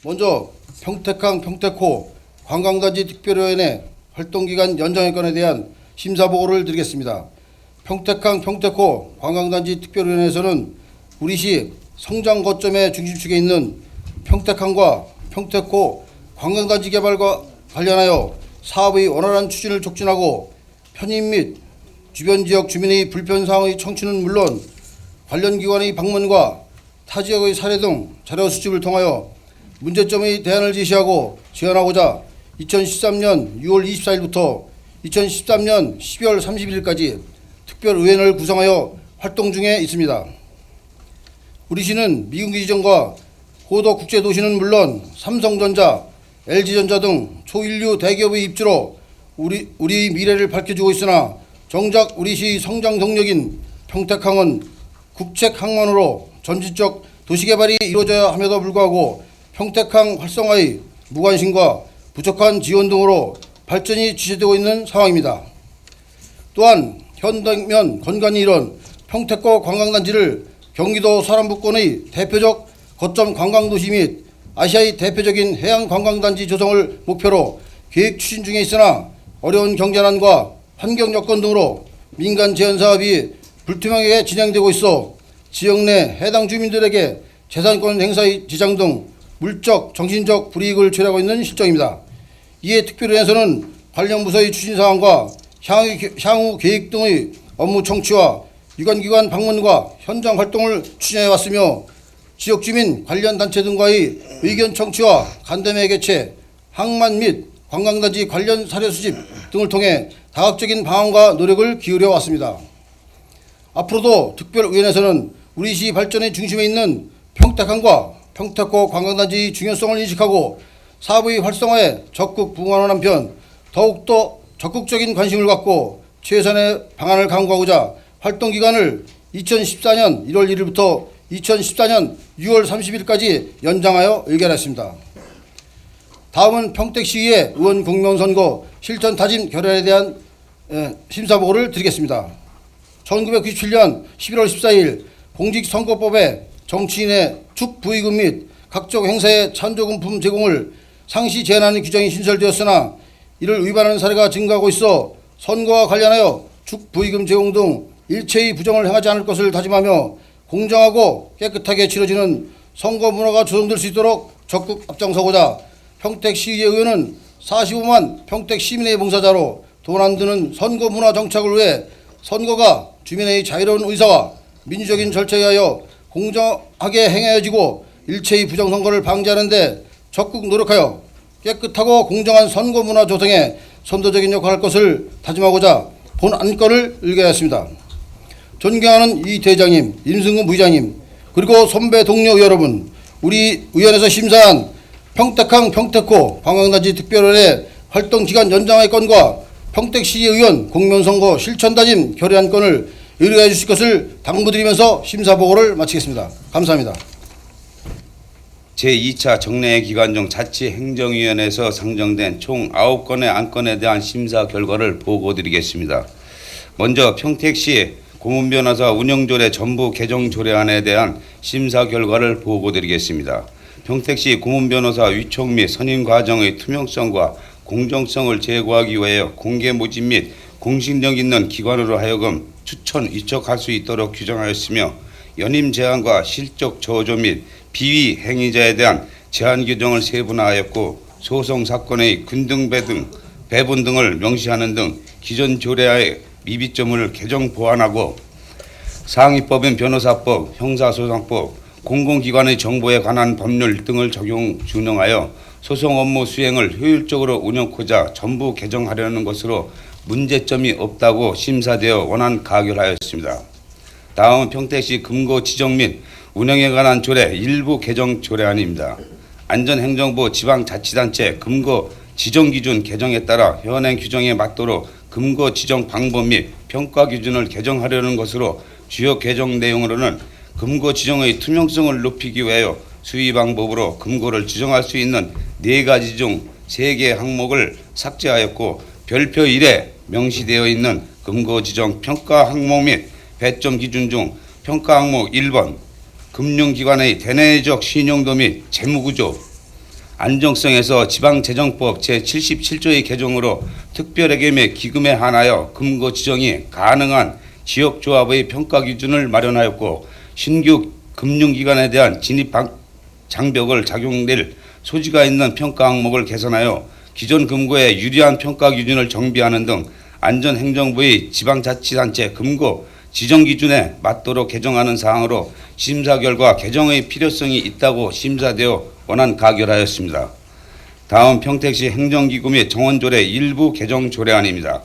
먼저 평택항 평택호 관광단지 특별위원회 활동기간 연장의 건에 대한 심사보고를 드리겠습니다. 평택항 평택호 관광단지 특별위원회에서는 우리시 성장 거점의 중심축에 있는 평택항과 평택호 관광단지 개발과 관련하여 사업의 원활한 추진을 촉진하고 편입 및 주변 지역 주민의 불편사항의 청취는 물론 관련 기관의 방문과 타 지역의 사례 등 자료 수집을 통하여 문제점의 대안을 제시하고 제안하고자 2013년 6월 24일부터 2013년 12월 31일까지 특별의원을 구성하여 활동 중에 있습니다. 우리시는 미군기 지정과 고도 국제도시는 물론 삼성전자, LG전자 등 초인류 대기업의 입주로 우리의 미래를 밝혀주고 있으나 정작 우리시의 성장 동력인 평택항은 국책항만으로 점진적 도시개발이 이루어져야 함에도 불구하고 평택항 활성화의 무관심과 부족한 지원 등으로 발전이 지체되고 있는 상황입니다. 또한 현대면 건강이 이런 평택호 관광단지를 경기도 서남부권의 대표적 거점 관광도시 및 아시아의 대표적인 해양관광단지 조성을 목표로 계획 추진 중에 있으나 어려운 경제난과 환경 여건 등으로 민간 제한 사업이 불투명하게 진행되고 있어 지역 내 해당 주민들에게 재산권 행사의 지장 등 물적, 정신적 불이익을 초래하고 있는 실정입니다. 이에 특별위원회에서는 관련 부서의 추진 사항과 향후 계획 등의 업무 청취와 유관기관 방문과 현장 활동을 추진해 왔으며 지역 주민 관련 단체 등과의 의견 청취와 간담회 개최, 항만 및 관광단지 관련 사례 수집 등을 통해 다각적인 방안과 노력을 기울여 왔습니다. 앞으로도 특별위원회에서는 우리시 발전의 중심에 있는 평택항과 평택호 관광단지의 중요성을 인식하고 사업의 활성화에 적극 부응하는 한편 더욱더 적극적인 관심을 갖고 최선의 방안을 강구하고자 활동기간을 2014년 1월 1일부터 2014년 6월 30일까지 연장하여 의결했습니다. 다음은 평택시의회 의원 공명선거 실천 다짐 결연에 대한 심사보고를 드리겠습니다. 1997년 11월 14일 공직선거법에 정치인의 축부의금 및 각종 행사의 찬조금품 제공을 상시 제한하는 규정이 신설되었으나 이를 위반하는 사례가 증가하고 있어 선거와 관련하여 축부의금 제공 등 일체의 부정을 행하지 않을 것을 다짐하며 공정하고 깨끗하게 치러지는 선거 문화가 조성될 수 있도록 적극 앞장서고자 평택시의회 의원은 45만 평택 시민의 봉사자로 돈 안 드는 선거 문화 정착을 위해 선거가 주민의 자유로운 의사와 민주적인 절차에 의하여 공정하게 행해지고 일체의 부정선거를 방지하는 데 적극 노력하여 깨끗하고 공정한 선거 문화 조성에 선도적인 역할을 할 것을 다짐하고자 본 안건을 의결했습니다. 존경하는 이 대장님, 임승근 부의장님, 그리고 선배 동료 여러분, 우리 의원에서 심사한 평택항 평택호 관광단지 특별위원회 활동기간 연장의 건과 평택시의원 공면선거 실천다짐 결의안 건을 의뢰해 주실 것을 당부드리면서 심사보고를 마치겠습니다. 감사합니다. 제2차 정례 기간 중 자치행정위원회에서 상정된 총 9건의 안건에 대한 심사 결과를 보고드리겠습니다. 먼저 평택시 고문변호사 운영조례 전부 개정 조례안에 대한 심사 결과를 보고드리겠습니다. 평택시 고문변호사 위촉 및 선임 과정의 투명성과 공정성을 제고하기 위하여 공개 모집 및 공신력 있는 기관으로 하여금 추천, 위촉할 수 있도록 규정하였으며 연임 제한과 실적 저조 및 비위 행위자에 대한 제한 규정을 세분화하였고 소송 사건의 균등 배분 등을 명시하는 등 기존 조례의 미비점을 개정 보완하고 상위법인 변호사법, 형사소송법, 공공기관의 정보에 관한 법률 등을 준용하여 소송 업무 수행을 효율적으로 운영하고자 전부 개정하려는 것으로 문제점이 없다고 심사되어 원안 가결하였습니다. 다음은 평택시 금고 지정 및 운영에 관한 조례 일부 개정 조례안입니다. 안전행정부 지방자치단체 금고 지정 기준 개정에 따라 현행 규정에 맞도록 금고 지정 방법 및 평가 기준을 개정하려는 것으로 주요 개정 내용으로는 금고 지정의 투명성을 높이기 위하여 수의 방법으로 금고를 지정할 수 있는 4가지 중 3개 항목을 삭제하였고 별표 1에 명시되어 있는 금고 지정 평가 항목 및 배점 기준 중 평가 항목 1번 금융기관의 대내적 신용도 및 재무구조 안정성에서 지방재정법 제77조의 개정으로 특별회계 및 기금에 한하여 금고 지정이 가능한 지역조합의 평가 기준을 마련하였고, 신규 금융기관에 대한 진입 장벽을 작용될 소지가 있는 평가 항목을 개선하여 기존 금고에 유리한 평가 기준을 정비하는 등 안전행정부의 지방자치단체 금고 지정 기준에 맞도록 개정하는 사항으로 심사 결과 개정의 필요성이 있다고 심사되어 원안 가결하였습니다. 다음 평택시 행정기구 및 정원조례 일부 개정 조례안입니다.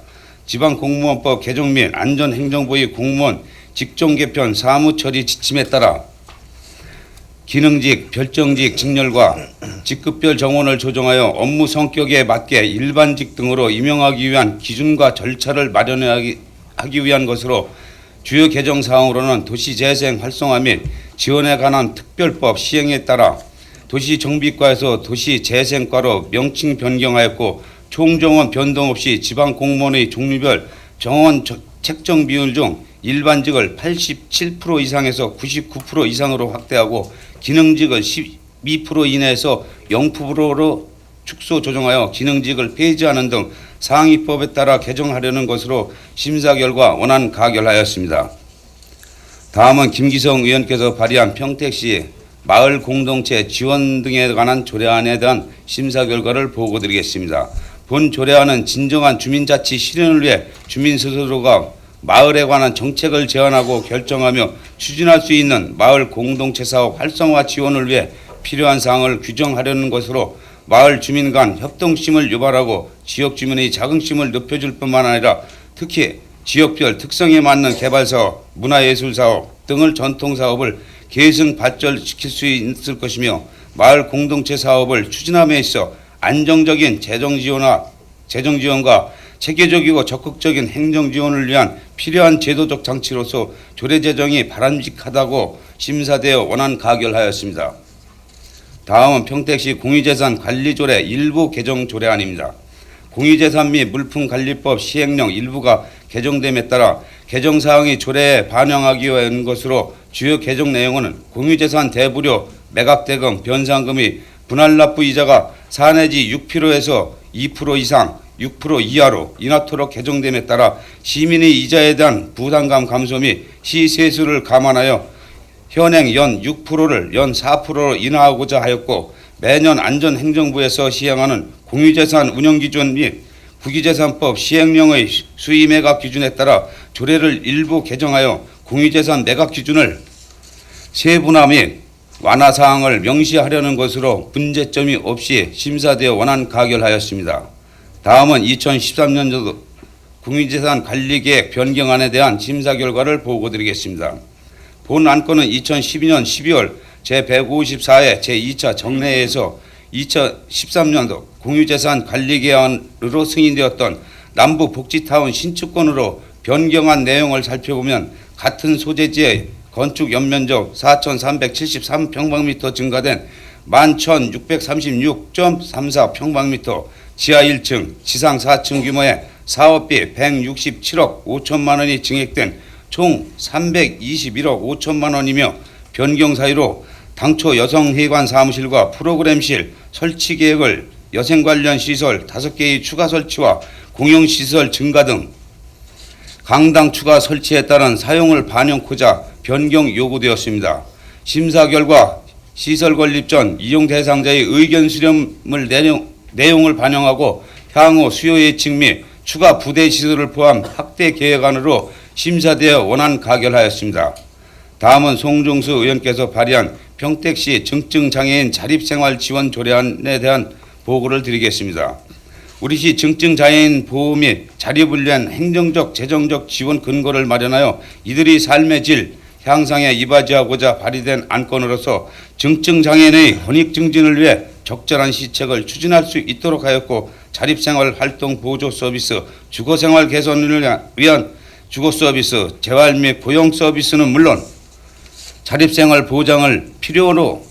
지방공무원법 개정 및 안전행정부의 공무원 직종 개편 사무처리 지침에 따라 기능직, 별정직 직렬과 직급별 정원을 조정하여 업무 성격에 맞게 일반직 등으로 임명하기 위한 기준과 절차를 마련하기 위한 것으로, 주요 개정 사항으로는 도시재생 활성화 및 지원에 관한 특별법 시행에 따라 도시정비과에서 도시재생과로 명칭 변경하였고, 총정원 변동 없이 지방공무원의 종류별 정원 책정 비율 중 일반직을 87% 이상에서 99% 이상으로 확대하고, 기능직을 12% 이내에서 0%로 축소 조정하여 기능직을 폐지하는 등 상위법에 따라 개정하려는 것으로 심사 결과 원안 가결하였습니다. 다음은 김기성 의원께서 발의한 평택시 마을 공동체 지원 등에 관한 조례안에 대한 심사 결과를 보고드리겠습니다. 본 조례안은 진정한 주민자치 실현을 위해 주민 스스로가 마을에 관한 정책을 제안하고 결정하며 추진할 수 있는 마을 공동체 사업 활성화 지원을 위해 필요한 사항을 규정하려는 것으로, 마을 주민 간 협동심을 유발하고 지역 주민의 자긍심을 높여줄 뿐만 아니라 특히 지역별 특성에 맞는 개발사업, 문화예술사업 등을 전통사업을 계승 발전시킬 수 있을 것이며, 마을 공동체 사업을 추진함에 있어 안정적인 재정지원과 체계적이고 적극적인 행정지원을 위한 필요한 제도적 장치로서 조례 제정이 바람직하다고 심사되어 원안 가결하였습니다. 다음은 평택시 공유재산 관리조례 일부 개정 조례안입니다. 공유재산 및 물품관리법 시행령 일부가 개정됨에 따라 개정사항이 조례에 반영하기 위한 것으로, 주요 개정 내용은 공유재산 대부료, 매각대금, 변상금이 분할납부이자가 4 내지 6%에서 2% 이상, 6% 이하로 인하토록 개정됨에 따라 시민의 이자에 대한 부담감 감소 및 시세수를 감안하여 현행 연 6%를 연 4%로 인하하고자 하였고, 매년 안전행정부에서 시행하는 공유재산 운영기준 및 국유재산법 시행령의 수의매각 기준에 따라 조례를 일부 개정하여 공유재산 매각 기준을 세분화 및 완화 사항을 명시하려는 것으로 문제점이 없이 심사되어 원안 가결하였습니다. 다음은 2013년도 공유재산 관리계획 변경안에 대한 심사 결과를 보고드리겠습니다. 본 안건은 2012년 12월 제154회 제2차 정례에서 2013년도 공유재산 관리계획안으로 승인되었던 남부복지타운 신축권으로 변경한 내용을 살펴보면, 같은 소재지의 건축 연면적 4,373평방미터 증가된 11,636.34평방미터, 지하 1층, 지상 4층 규모의 사업비 167억 5천만 원이 증액된 총 321억 5천만 원이며, 변경 사유로 당초 여성회관 사무실과 프로그램실 설치 계획을 여성 관련 시설 5개의 추가 설치와 공용시설 증가 등 강당 추가 설치에 따른 사용을 반영코자 변경 요구되었습니다. 심사 결과 시설 건립 전 이용 대상자의 의견 수렴을 내용을 반영하고 향후 수요 예측 및 추가 부대 시설을 포함 확대 계획안으로 심사되어 원안 가결하였습니다. 다음은 송종수 의원께서 발의한 평택시 증증장애인 자립생활 지원 조례안에 대한 보고를 드리겠습니다. 우리시 증증장애인 보호 및 자립을 위한 행정적 재정적 지원 근거를 마련하여 이들의 삶의 질 향상에 이바지하고자 발의된 안건으로서 증증장애인의 권익 증진을 위해 적절한 시책을 추진할 수 있도록 하였고, 자립생활 활동 보조 서비스, 주거생활 개선을 위한 주거 서비스, 재활 및 고용 서비스는 물론 자립생활 보장을 필요로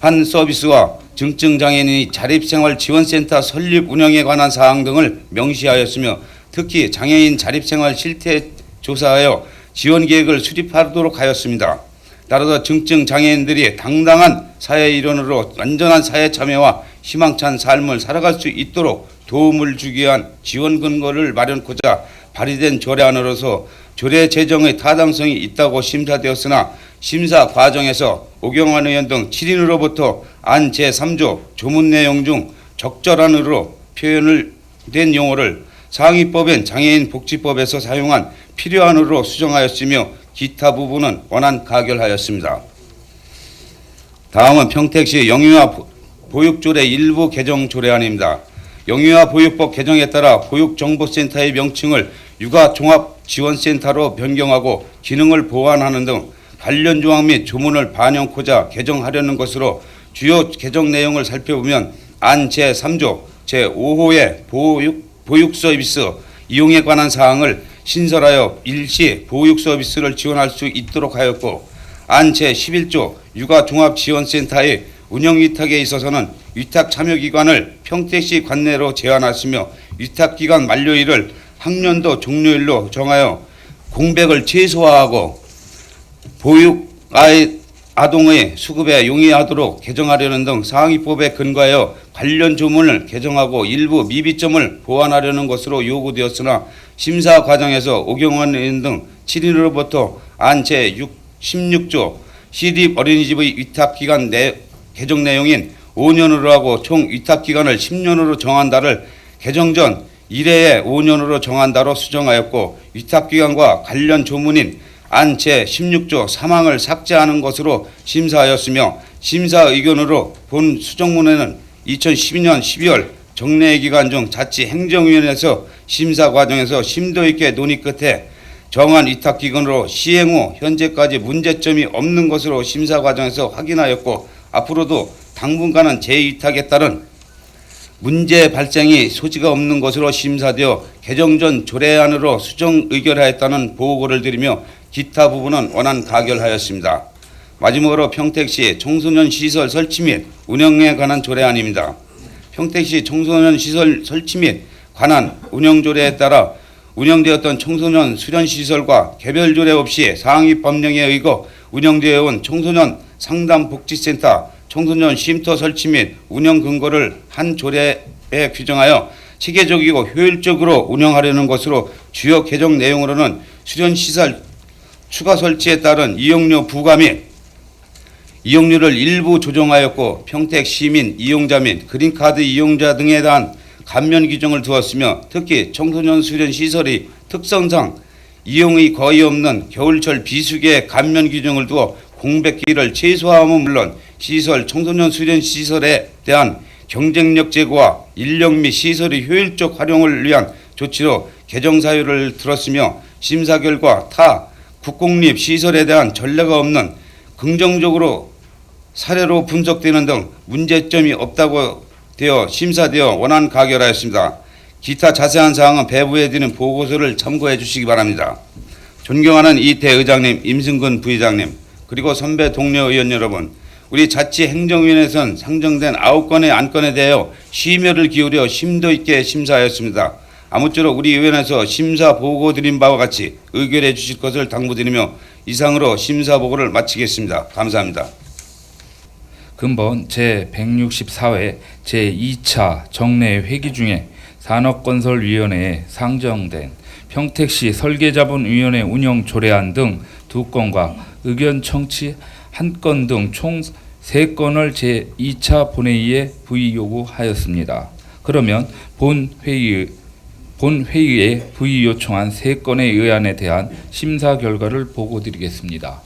한 서비스와 증증장애인의 자립생활 지원센터 설립 운영에 관한 사항 등을 명시하였으며, 특히 장애인 자립생활 실태 조사하여 지원 계획을 수립하도록 하였습니다. 따라서 증증장애인들이 당당한 사회 일원으로 완전한 사회 참여와 희망찬 삶을 살아갈 수 있도록 도움을 주기 위한 지원 근거를 마련코자 발의된 조례안으로서 조례 제정의 타당성이 있다고 심사되었으나 심사 과정에서 오경환 의원 등 7인으로부터 안 제3조 조문 내용 중 적절한으로 표현을 된 용어를 상위법인 장애인 복지법에서 사용한 필요한으로 수정하였으며 기타 부분은 원안 가결하였습니다. 다음은 평택시 영유아 보육조례 일부 개정 조례안입니다. 영유아 보육법 개정에 따라 보육정보센터의 명칭을 육아종합지원센터로 변경하고 기능을 보완하는 등 관련 조항 및 조문을 반영코자 개정하려는 것으로 주요 개정 내용을 살펴보면 안 제3조 제5호의 보육 서비스 이용에 관한 사항을 신설하여 일시 보육 서비스를 지원할 수 있도록 하였고, 안 제11조 육아종합지원센터의 운영 위탁에 있어서는 위탁 참여기관을 평택시 관내로 제한하시며 위탁기간 만료일을 학년도 종료일로 정하여 공백을 최소화하고 보육 아동의 수급에 용이하도록 개정하려는 등 상위법에 근거하여 관련 조문을 개정하고 일부 미비점을 보완하려는 것으로 요구되었으나 심사 과정에서 오경환 의원 등 7인으로부터 안 제16조 시립 어린이집의 위탁기간 개정 내용인 5년으로 하고 총 위탁기간을 10년으로 정한다를 개정 전 1회에 5년으로 정한다로 수정하였고, 위탁기간과 관련 조문인 안 제16조 3항을 삭제하는 것으로 심사하였으며, 심사 의견으로 본 수정문에는 2012년 12월 정례 기간 중 자치행정위원회에서 심사 과정에서 심도 있게 논의 끝에 정한 위탁기간으로 시행 후 현재까지 문제점이 없는 것으로 심사 과정에서 확인하였고, 앞으로도 당분간은 재위탁에 따른 문제 발생이 소지가 없는 것으로 심사되어 개정 전 조례안으로 수정 의결하였다는 보고를 드리며 기타 부분은 원안 가결하였습니다. 마지막으로 평택시 청소년 시설 설치 및 운영에 관한 조례안입니다. 평택시 청소년 시설 설치 및 관한 운영 조례에 따라 운영되었던 청소년 수련 시설과 개별 조례 없이 상위 법령에 의거 운영되어 온 청소년 상담 복지센터 청소년 쉼터 설치 및 운영 근거를 한 조례에 규정하여 체계적이고 효율적으로 운영하려는 것으로 주요 개정 내용으로는 수련시설 추가 설치에 따른 이용료 부과 및 이용료를 일부 조정하였고, 평택 시민 이용자 및 그린카드 이용자 등에 대한 감면 규정을 두었으며, 특히 청소년 수련 시설이 특성상 이용이 거의 없는 겨울철 비수기에 감면 규정을 두어 공백기를 최소화함은 물론 시설 청소년 수련 시설에 대한 경쟁력 제고와 인력 및 시설의 효율적 활용을 위한 조치로 개정 사유를 들었으며, 심사 결과 타 국공립 시설에 대한 전례가 없는 긍정적으로 사례로 분석되는 등 문제점이 없다고 되어 심사되어 원안 가결하였습니다. 기타 자세한 사항은 배부해 드리는 보고서를 참고해 주시기 바랍니다. 존경하는 이태 의장님, 임승근 부의장님, 그리고 선배 동료 의원 여러분, 우리 자치행정위원회에서는 상정된 9건의 안건에 대하여 심혈을 기울여 심도 있게 심사하였습니다. 아무쪼록 우리 의원에서 심사 보고 드린 바와 같이 의결해 주실 것을 당부드리며 이상으로 심사 보고를 마치겠습니다. 감사합니다. 근본 제164회 제2차 정례 회기 중에 산업건설위원회에 상정된 평택시 설계자본위원회 운영 조례안 등 2건과 의견 청취 1건 등 총 3건을 제2차 본회의에 부의 요구하였습니다. 그러면 본 회의에 부의 요청한 3건의 의안에 대한 심사 결과를 보고드리겠습니다.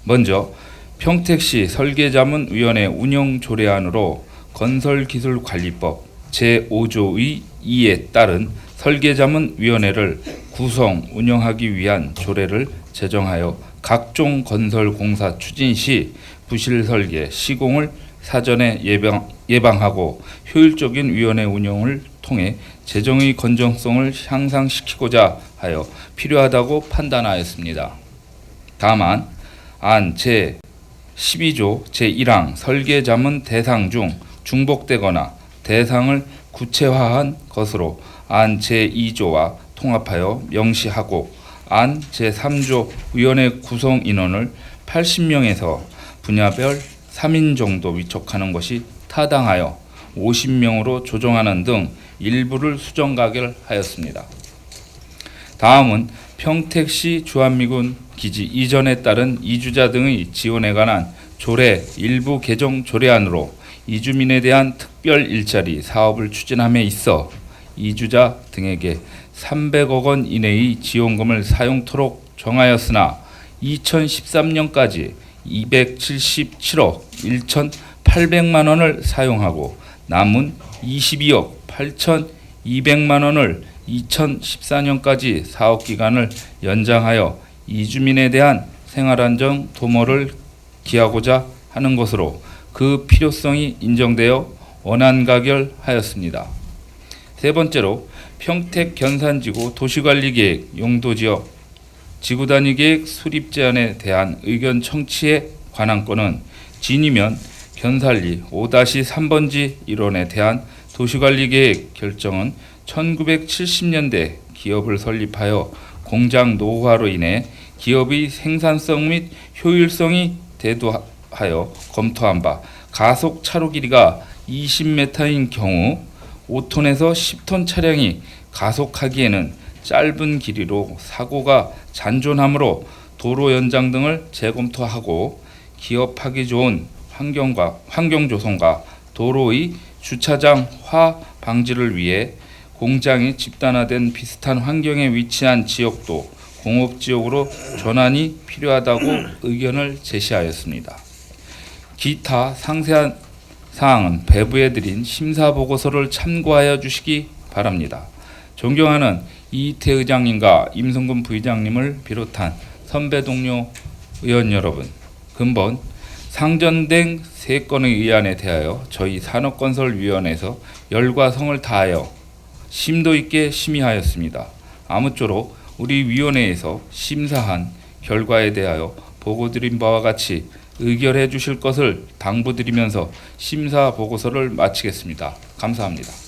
먼저 평택시 설계자문위원회 운영 조례안으로 건설기술관리법 제5조의 2에 따른 설계자문위원회를 구성 운영하기 위한 조례를 제정하여 각종 건설공사 추진 시 부실 설계, 시공을 사전에 예방하고 효율적인 위원회 운영을 통해 재정의 건전성을 향상시키고자 하여 필요하다고 판단하였습니다. 다만 안 제12조 제1항 설계자문 대상 중 중복되거나 대상을 구체화한 것으로 안 제2조와 통합하여 명시하고, 안 제3조 위원회 구성 인원을 80명에서 분야별 3인 정도 위촉하는 것이 타당하여 50명으로 조정하는 등 일부를 수정 가결하였습니다. 다음은 평택시 주한미군 기지 이전에 따른 이주자 등의 지원에 관한 조례 일부 개정 조례안으로 이주민에 대한 특별 일자리 사업을 추진함에 있어 이주자 등에게 300억 원 이내의 지원금을 사용토록 정하였으나 2013년까지 277억 1,800만 원을 사용하고 남은 22억 8,200만 원을 2014년까지 사업 기간을 연장하여 이주민에 대한 생활안정 도모를 기하고자 하는 것으로 그 필요성이 인정되어 원안 가결하였습니다. 세 번째로 평택 견산지구 도시관리계획 용도지역 지구단위계획 수립 제안에 대한 의견 청취에 관한 건은 진이면 견산리 5-3번지 일원에 대한 도시관리계획 결정은 1970년대 기업을 설립하여 공장 노후화로 인해 기업의 생산성 및 효율성이 대두하여 검토한 바 가속 차로 길이가 20m인 경우 5톤에서 10톤 차량이 가속하기에는 짧은 길이로 사고가 잔존하므로 도로 연장 등을 재검토하고 기업하기 좋은 환경 조성과 도로의 주차장화 방지를 위해 공장이 집단화된 비슷한 환경에 위치한 지역도 공업지역으로 전환이 필요하다고 의견을 제시하였습니다. 기타 상세한 사항은 배부해 드린 심사보고서를 참고하여 주시기 바랍니다. 존경하는 이태 의장님과 임성근 부의장님을 비롯한 선배 동료 의원 여러분, 근본 상정된 3건의 의안에 대하여 저희 산업건설위원회에서 열과 성을 다하여 심도 있게 심의하였습니다. 아무쪼록 우리 위원회에서 심사한 결과에 대하여 보고드린 바와 같이 의결해 주실 것을 당부드리면서 심사 보고서를 마치겠습니다. 감사합니다.